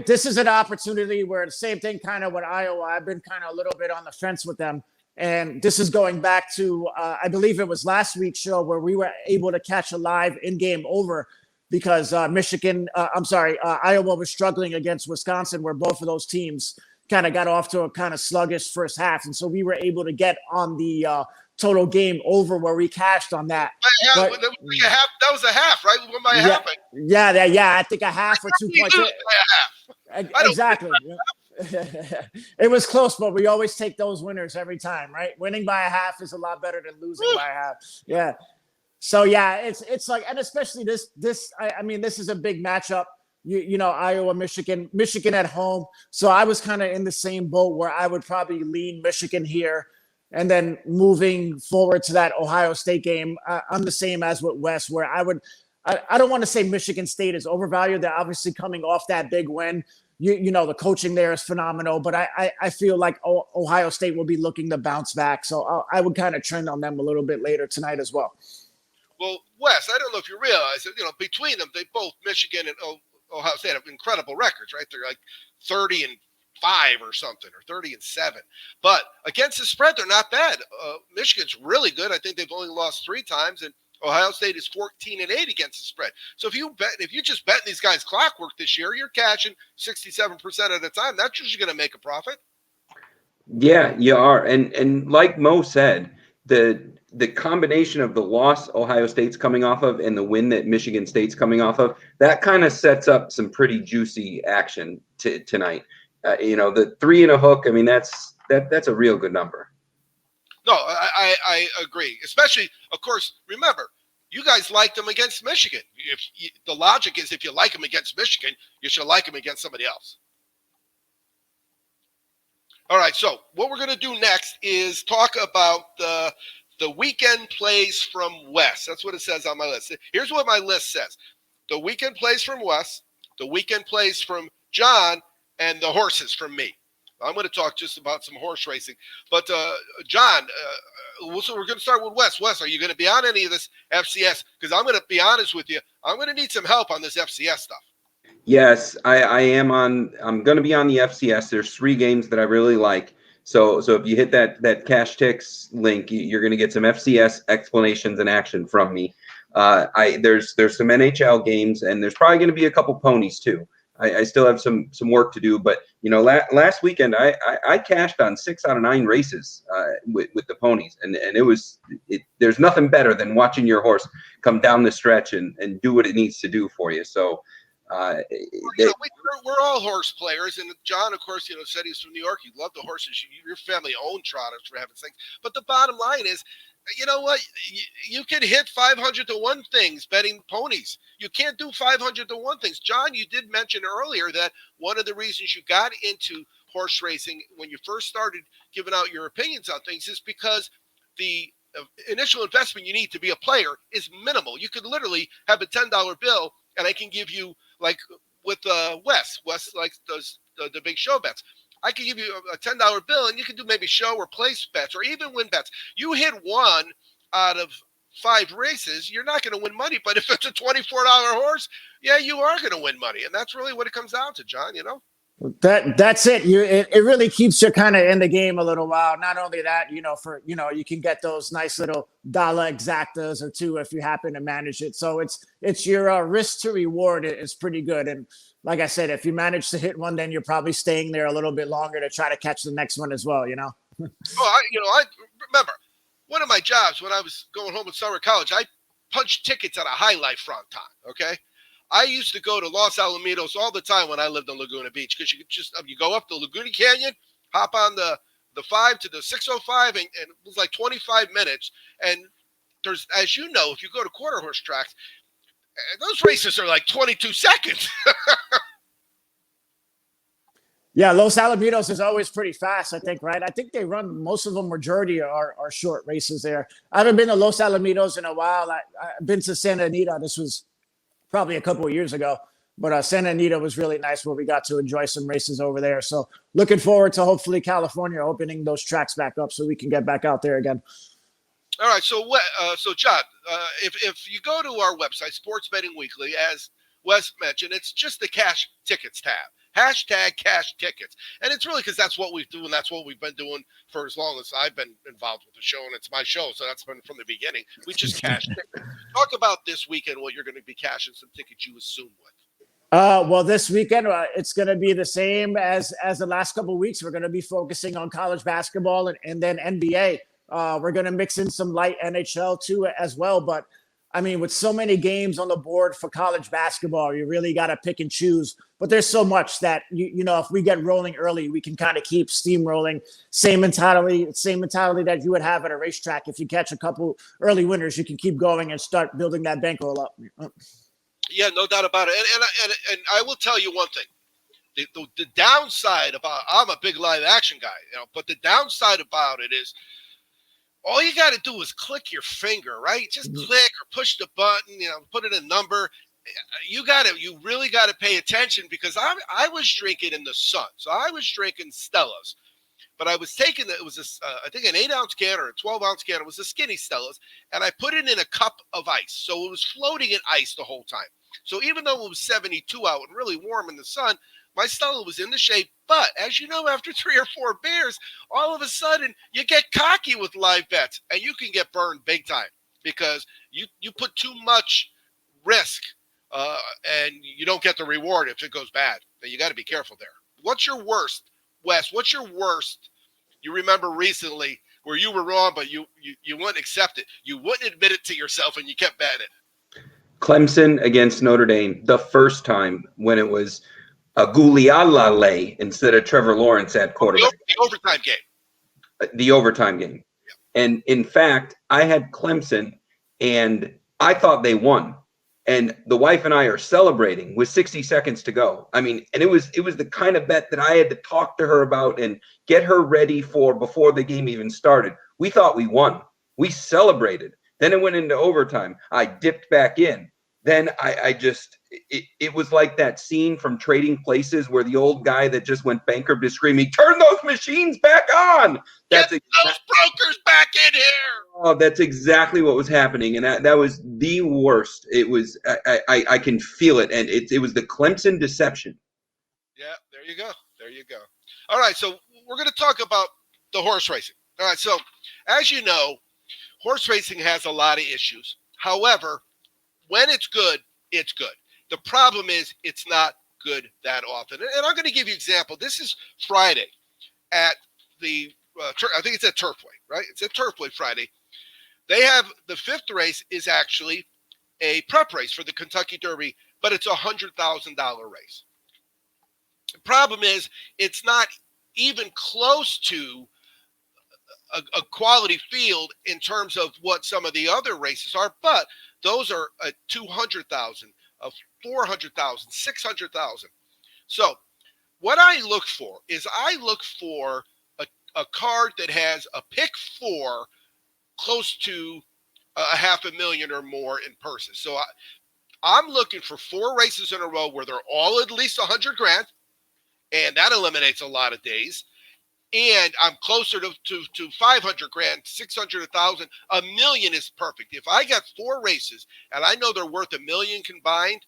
This is an opportunity where the same thing kind of with Iowa. I've been kind of a little bit on the fence with them. And this is going back to, I believe it was last week's show where we were able to catch a live in-game over because Iowa was struggling against Wisconsin, where both of those teams kind of got off to a kind of sluggish first half. And so we were able to get on the total game over where we cashed on that. That was a half, right? We won by a half. Yeah. I think a half or 2 points. Exactly. It was close, but we always take those winners every time, right? Winning by a half is a lot better than losing by a half. Yeah. So yeah, it's like, and especially this is a big matchup. You know, Iowa, Michigan at home. So I was kind of in the same boat where I would probably lean Michigan here. And then moving forward to that Ohio State game, I'm the same as with Wes, where I don't want to say Michigan State is overvalued. They're obviously coming off that big win. You know, the coaching there is phenomenal, but I feel like Ohio State will be looking to bounce back. So I would kind of trend on them a little bit later tonight as well. Well, Wes, I don't know if you realize that, you know, between them, they both, Michigan and Ohio State, have incredible records, right? They're like 30-5 or something, or 30-7. But against the spread, they're not bad. Michigan's really good. I think they've only lost 3 times, and Ohio State is 14-8 against the spread. So if you just bet these guys clockwork this year, you're cashing 67% of the time. That's usually going to make a profit. Yeah, you are. And like Mo said, the combination of the loss Ohio State's coming off of and the win that Michigan State's coming off of, that kind of sets up some pretty juicy action tonight. You know, the 3 and a hook, I mean, that's a real good number. No, I agree. Especially, of course, remember, you guys liked them against Michigan. The logic is if you like them against Michigan, you should like them against somebody else. All right, so what we're going to do next is talk about the weekend plays from Wes. That's what it says on my list. Here's what my list says. The weekend plays from Wes, the weekend plays from John, and the horses from me. I'm going to talk just about some horse racing. But, John, so we're going to start with Wes. Wes, are you going to be on any of this FCS? Because I'm going to be honest with you. I'm going to need some help on this FCS stuff. Yes, I am on. I'm going to be on the FCS. There's 3 games that I really like. So if you hit that Cash Ticks link, you're going to get some FCS explanations and action from me. There's some NHL games, and there's probably going to be a couple ponies too. I still have some work to do, but you know, last weekend I cashed on 6 out of 9 races with the ponies, and there's nothing better than watching your horse come down the stretch and do what it needs to do for you. So we're all horse players, and John, of course, you know, said he's from New York. You love the horses. Your family owned trotters, for heaven's sake. But the bottom line is, you know what? You can hit 500 to 1 things betting ponies. You can't do 500 to 1 things. John, you did mention earlier that one of the reasons you got into horse racing when you first started giving out your opinions on things is because the initial investment you need to be a player is minimal. You could literally have a $10 bill, and I can give you, like with Wes like does the big show bets. I could give you a $10 bill, and you can do maybe show or place bets or even win bets. You hit 1 out of 5 races, you're not going to win money. But if it's a $24 horse, yeah, you are going to win money. And that's really what it comes down to, John, you know? That's it. It really keeps you kind of in the game a little while. Not only that, you can get those nice little dollar exactas or 2 if you happen to manage it. So it's your risk to reward is pretty good. And like I said, if you manage to hit one, then you're probably staying there a little bit longer to try to catch the next one as well. Well, I remember one of my jobs when I was going home in summer college, I punched tickets at a High Life front time. Okay. I used to go to Los Alamitos all the time when I lived in Laguna Beach, because you could just you go up the Laguna Canyon, hop on the 5 to the 605, and it was like 25 minutes. And there's, as you know, if you go to quarter horse tracks, those races are like 22 seconds. Yeah, Los Alamitos is always pretty fast, I think, right? I think they run, most of them, majority are short races there. I haven't been to Los Alamitos in a while. I've been to Santa Anita. This was probably a couple of years ago, but Santa Anita was really nice where we got to enjoy some races over there. So looking forward to hopefully California opening those tracks back up so we can get back out there again. All right. So John, if you go to our website, Sports Betting Weekly, as Wes mentioned, it's just the cash tickets tab. Hashtag cash tickets. And it's really because that's what we do, and that's what we've been doing for as long as I've been involved with the show, and it's my show, so that's been from the beginning. We just cash tickets. Talk about this weekend, what you're going to be cashing some tickets you assume with. Well, this weekend, it's going to be the same as the last couple of weeks. We're going to be focusing on college basketball and then NBA. We're going to mix in some light NHL too as well, but I mean, with so many games on the board for college basketball, you really got to pick and choose. But there's so much that, if we get rolling early, we can kind of keep steamrolling. Same mentality that you would have at a racetrack. If you catch a couple early winners, you can keep going and start building that bankroll up. Yeah, no doubt about it. And I will tell you one thing. The downside about, I'm a big live action guy, but the downside about it is, all you got to do is click your finger, right? Just click or push the button, put in a number. You really got to pay attention, because I was drinking in the sun. So I was drinking Stella's, but I was taking it was I think an 8-ounce can or a 12-ounce can. It was a skinny Stella's, and I put it in a cup of ice. So it was floating in ice the whole time. So even though it was 72 out and really warm in the sun, my Stella was in the shape. But as you know, after 3 or 4 beers, all of a sudden you get cocky with live bets, and you can get burned big time, because you put too much risk and you don't get the reward if it goes bad. You got to be careful there. What's your worst, Wes? What's your worst you remember recently where you were wrong, but you wouldn't accept it? You wouldn't admit it to yourself, and you kept betting it. Clemson against Notre Dame, the first time when it was a Gulialale instead of Trevor Lawrence at quarterback. The overtime game. The overtime game. Yeah. And in fact, I had Clemson, and I thought they won. And the wife and I are celebrating with 60 seconds to go. I mean, and it was the kind of bet that I had to talk to her about and get her ready for before the game even started. We thought we won. We celebrated. Then it went into overtime. I dipped back in. Then it was like that scene from Trading Places where the old guy that just went bankrupt is screaming, "Turn those machines back on!" Get those brokers back in here. Oh, that's exactly what was happening, and that was the worst. It was I can feel it, and it was the Clemson deception. Yeah, there you go. All right, so we're going to talk about the horse racing. All right, so as you know, horse racing has a lot of issues. However, when it's good, it's good. The problem is it's not good that often. And I'm going to give you an example. This is Friday at the, I think it's at Turfway, right? It's at Turfway Friday. They have the 5th race is actually a prep race for the Kentucky Derby, but it's a $100,000 race. The problem is it's not even close to a quality field in terms of what some of the other races are, but those are a 200,000, a 400,000, 600,000. So what I look for is a card that has a pick 4 close to $500,000 or more in purses. So I'm looking for 4 races in a row where they're all at least 100 grand, and that eliminates a lot of days. And I'm closer to 500 grand, 600, 1,000, a million is perfect. If I got 4 races and I know they're worth $1 million combined,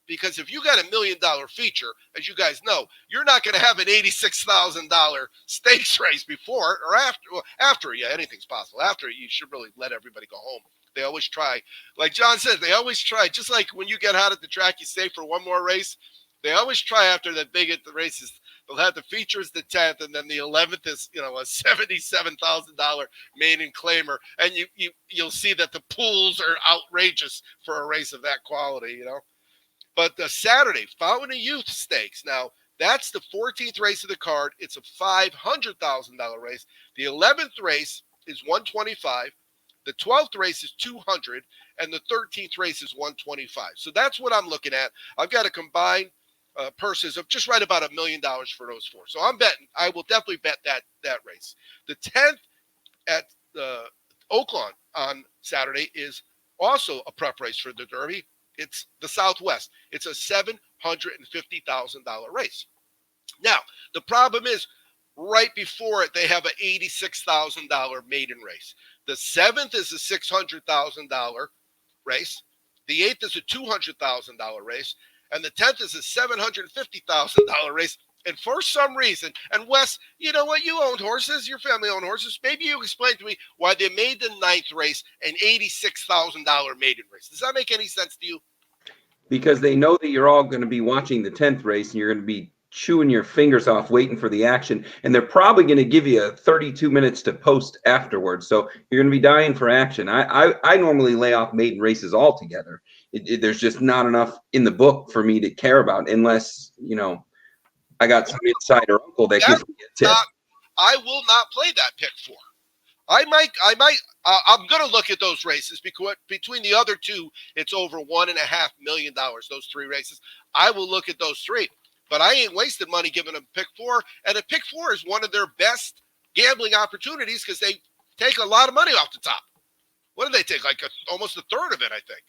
because if you got $1 million feature, as you guys know, you're not going to have an $86,000 stakes race before or after. Well, after, yeah, anything's possible. After, you should really let everybody go home. They always try. Like John says, they always try. Just like when you get out at the track, you stay for one more race. They always try after the big at the races. They'll have the features the 10th, and then the 11th is, a $77,000 maiden claimer, and you'll see that the pools are outrageous for a race of that quality, But the Saturday, Fountain of Youth Stakes. Now, that's the 14th race of the card. It's a $500,000 race. The 11th race is $125. The 12th race is $200, and the 13th race is $125. So that's what I'm looking at. I've got a combined purses of just right about $1 million for those 4. So I'm betting. I will definitely bet that race. The 10th at Oaklawn on Saturday is also a prep race for the Derby. It's the Southwest. It's a $750,000 race. Now, the problem is right before it, they have an $86,000 maiden race. The 7th is a $600,000 race. The 8th is a $200,000 race. And the 10th is a $750,000 race. And for some reason, and Wes, you know what? You owned horses. Your family owned horses. Maybe you explain to me why they made the 9th race an $86,000 maiden race. Does that make any sense to you? Because they know that you're all going to be watching the 10th race and you're going to be chewing your fingers off waiting for the action. And they're probably going to give you 32 minutes to post afterwards. So you're going to be dying for action. I normally lay off maiden races altogether. There's just not enough in the book for me to care about unless, I got some insider uncle that gives me a tip. I will not play that pick 4. I'm going to look at those races because between the other 2, it's over $1.5 million, those 3 races. I will look at those 3, but I ain't wasted money giving them pick 4. And a pick 4 is one of their best gambling opportunities because they take a lot of money off the top. What do they take? Like almost a third of it, I think.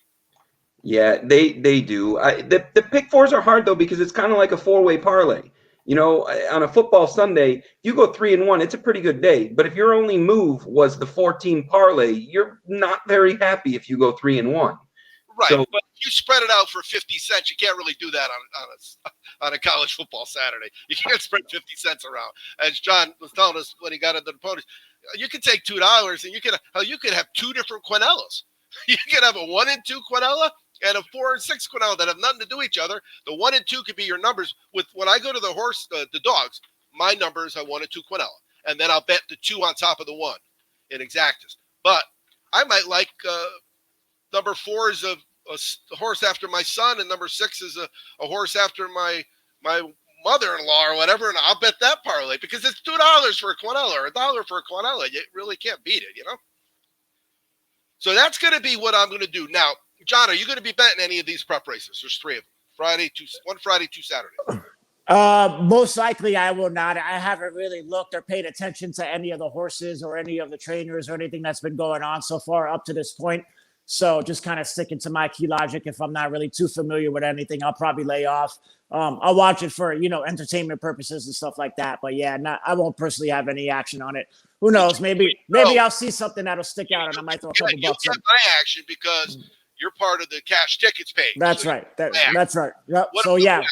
Yeah, they do. The pick 4s are hard though because it's kind of like a 4-way parlay. On a football Sunday, if you go 3-1, it's a pretty good day. But if your only move was the 14 parlay, you're not very happy if you go 3-1. Right, so, but if you spread it out for 50 cents, you can't really do that on a college football Saturday. You can't spread 50 cents around. As John was telling us when he got into the ponies, you could take $2 and you could have 2 different Quinellas. You could have a 1 and 2 Quinella and a 4 and 6 Quinella that have nothing to do with each other. The 1 and 2 could be your numbers. When I go to the dogs, my numbers are 1 and 2 Quinella, and then I'll bet the 2 on top of the 1 in exactas. But I might like number 4 is a horse after my son, and number 6 is a horse after my mother-in-law or whatever, and I'll bet that parlay because it's $2 for a Quinella or $1 for a Quinella. You really can't beat it, So that's going to be what I'm going to do now. John, are you going to be betting any of these prep races? There's 3 of them. One Friday, 2 Saturday. Most likely I will not. I haven't really looked or paid attention to any of the horses or any of the trainers or anything that's been going on so far up to this point. So just kind of sticking to my key logic. If I'm not really too familiar with anything, I'll probably lay off. I'll watch it for, entertainment purposes and stuff like that. But yeah, I won't personally have any action on it. Who knows? Maybe I'll see something that'll stick out and I might throw a couple bucks in. You'll get my action because you're part of the cash tickets page. That's right. That's right. Yep. So yeah.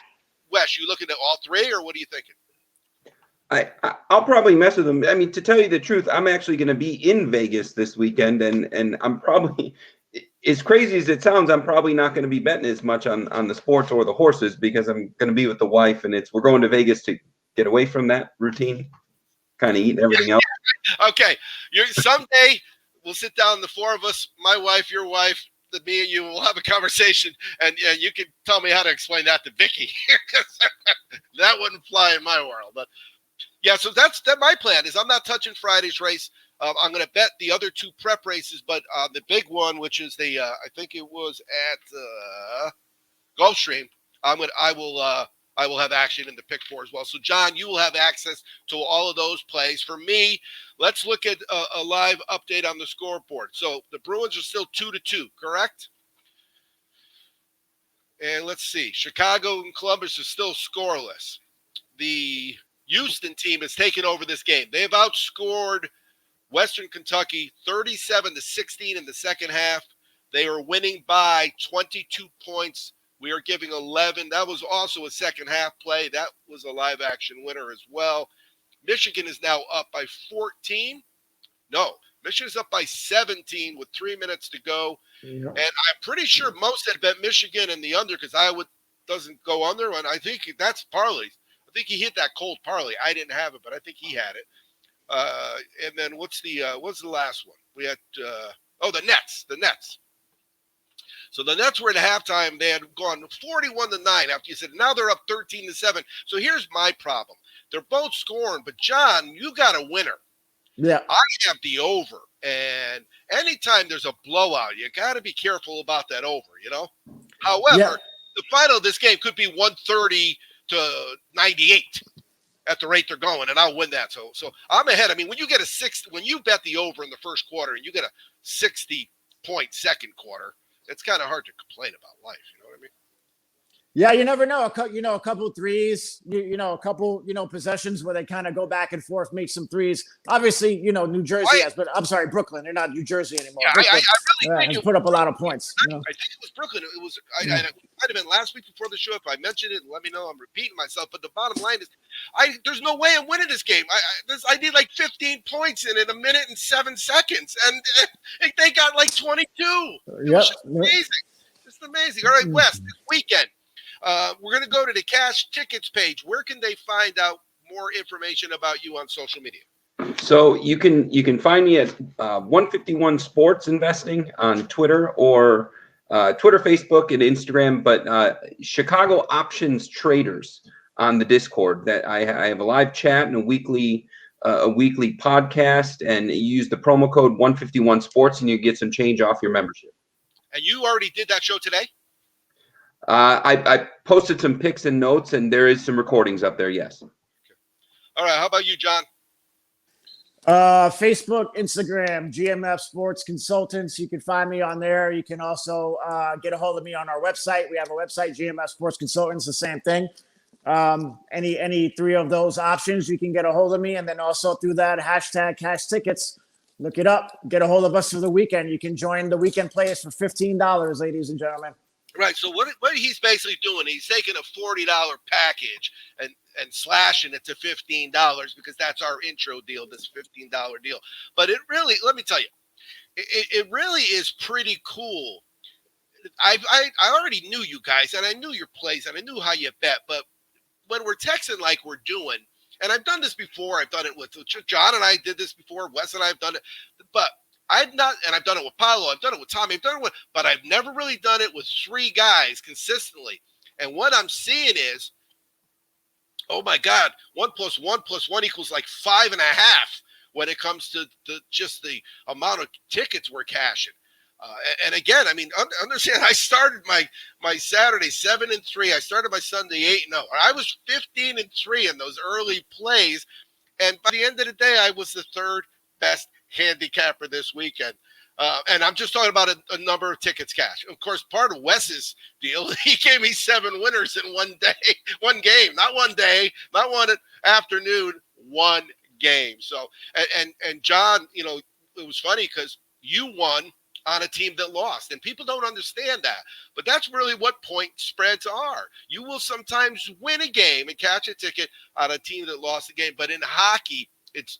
Wes, you looking at all 3 or what are you thinking? I'll probably mess with them. I mean, to tell you the truth, I'm actually going to be in Vegas this weekend, and I'm probably, as crazy as it sounds, I'm probably not going to be betting as much on the sports or the horses because I'm going to be with the wife, and we're going to Vegas to get away from that routine, kind of eat everything else. Okay, someday we'll sit down, the 4 of us, my wife, your wife, me and you will have a conversation, and you can tell me how to explain that to Vicky. That wouldn't fly in my world, but. Yeah, so that's my plan is I'm not touching Friday's race. I'm going to bet the other 2 prep races, but the big one, which is I think it was at Gulfstream, I will have action in the pick 4 as well. So John, you will have access to all of those plays. For me, let's look at a live update on the scoreboard. So the Bruins are still 2-2, correct? And let's see, Chicago and Columbus are still scoreless. the Houston team has taken over this game. They've outscored Western Kentucky 37-16 in the second half. They are winning by 22 points. We are giving 11. That was also a second half play. That was a live action winner as well. Michigan is now up by 14. No, Michigan's up by 17 with 3 minutes to go. Yeah. And I'm pretty sure most had bet Michigan in the under because Iowa doesn't go under. And I think that's Parlay. I think he hit that cold parlay. I didn't have it, but I think he had it. And then what's the last one? We had the Nets. The Nets. So the Nets were at halftime. They had gone 41-9 after you said now they're up 13-7. So here's my problem. They're both scoring, but John, you got a winner. Yeah. I have the over. And anytime there's a blowout, you got to be careful about that over, you know? However, the final of this game could be 130-98 at the rate they're going, and I'll win that. So I'm ahead. I mean, when you get when you bet the over in the first quarter and you get a 60-point second quarter, it's kind of hard to complain about life. You know what I mean? Yeah, you never know. A couple threes, a couple, possessions where they kind of go back and forth, make some threes. Obviously, New Jersey has, but I'm sorry, Brooklyn. They're not New Jersey anymore. Yeah, Brooklyn, I really think it put up a lot of points. I think it was Brooklyn. It was. It might have been last week before the show. If I mentioned it, let me know. I'm repeating myself. But the bottom line is, there's no way I'm winning this game. I need like 15 points in a minute and 7 seconds, and they got like 22. It was just amazing. It's amazing. All right, Wes, this weekend. We're going to go to the cash tickets page. Where can they find out more information about you on social media? So you can find me at 151 Sports Investing on Twitter or Twitter, Facebook, and Instagram. But Chicago Options Traders on the Discord. That I have a live chat and a weekly podcast, and you use the promo code 151 Sports, and you get some change off your membership. And you already did that show today? I posted some pics and notes, and there is some recordings up there. Yes. Okay. All right. How about you, John? Facebook, Instagram, GMF Sports Consultants. You can find me on there. You can also get a hold of me on our website. We have a website, GMF Sports Consultants, the same thing. Any three of those options, you can get a hold of me. And then also through that hashtag cash tickets, look it up, get a hold of us for the weekend. You can join the weekend players for $15, ladies and gentlemen. Right. So what he's basically doing, he's taking a $40 package and slashing it to $15 because that's our intro deal, this $15 deal. But it really, let me tell you, it really is pretty cool. I already knew you guys, and I knew your plays, and I knew how you bet. But when we're texting like we're doing, and I've done this before, I've done it with John, and I did this before, Wes and I have done it, but I've done it with Paulo, I've done it with Tommy, but I've never really done it with three guys consistently. And what I'm seeing is, oh my God, 1 + 1 + 1 = like 5.5 when it comes to just the amount of tickets we're cashing. And again, I mean, understand, I started my Saturday 7-3. I started my Sunday 8-0. I was 15-3 in those early plays. And by the end of the day, I was the third best handicapper this weekend. And I'm just talking about a number of tickets cash. Of course, part of Wes's deal, he gave me 7 winners in one game, not one day, not one afternoon, one game. So, and John, it was funny because you won on a team that lost, and people don't understand that. But that's really what point spreads are. You will sometimes win a game and catch a ticket on a team that lost the game. But in hockey, it's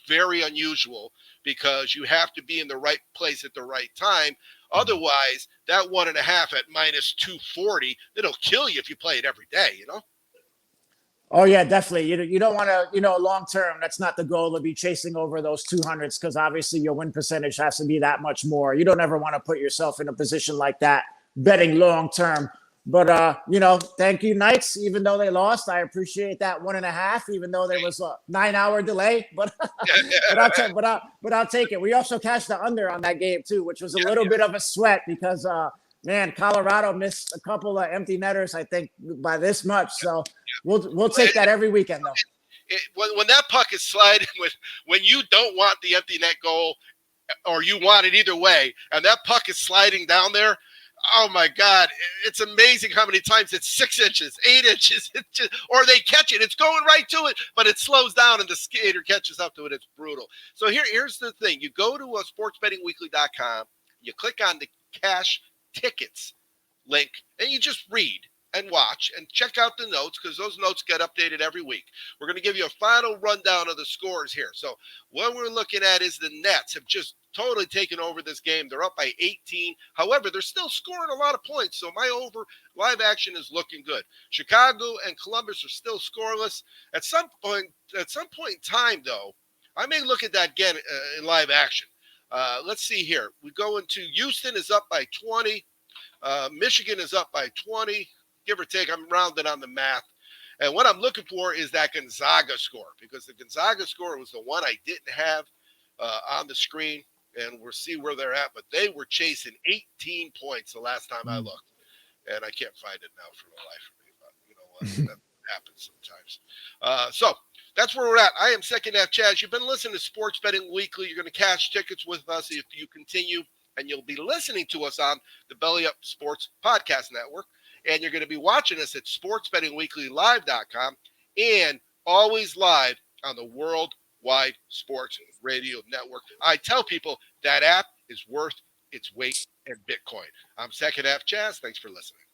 very unusual because you have to be in the right place at the right time. Otherwise, that 1.5 at -240, it'll kill you if you play it every day, Oh yeah, definitely. You don't want to, long term. That's not the goal to be chasing over those 200s because obviously your win percentage has to be that much more. You don't ever want to put yourself in a position like that betting long term. But thank you, Knights. Even though they lost, I appreciate that 1.5. Even though there was a 9-hour delay, but I'll take it. We also cashed the under on that game too, which was a little bit of a sweat because man, Colorado missed a couple of empty netters, I think, by this much. So we'll take that every weekend, though. When that puck is sliding, when you don't want the empty net goal, or you want it either way, and that puck is sliding down there, Oh my God. It's amazing how many times it's 6 inches, 8 inches, or they catch it. It's going right to it, but it slows down and the skater catches up to it. It's brutal. So here's the thing. You go to sportsbettingweekly.com, you click on the cash tickets link, and you just read and watch and check out the notes because those notes get updated every week. We're going to give you a final rundown of the scores here. So what we're looking at is the Nets have just totally taken over this game. They're up by 18. However, they're still scoring a lot of points. So my over live action is looking good. Chicago and Columbus are still scoreless. At some point in time, though, I may look at that again in live action. Let's see here. We go into Houston is up by 20. Michigan is up by 20. Give or take, I'm rounded on the math. And what I'm looking for is that Gonzaga score because the Gonzaga score was the one I didn't have on the screen, and we'll see where they're at. But they were chasing 18 points the last time I looked, and I can't find it now for the life of me. But you know what? That happens sometimes. So that's where we're at. I am Second Half Chaz. You've been listening to Sports Betting Weekly. You're going to cash tickets with us if you continue, and you'll be listening to us on the Belly Up Sports Podcast Network. And you're going to be watching us at sportsbettingweeklylive.com and always live on the Worldwide Sports Radio Network. I tell people that app is worth its weight in Bitcoin. I'm Second Half Chaz. Thanks for listening.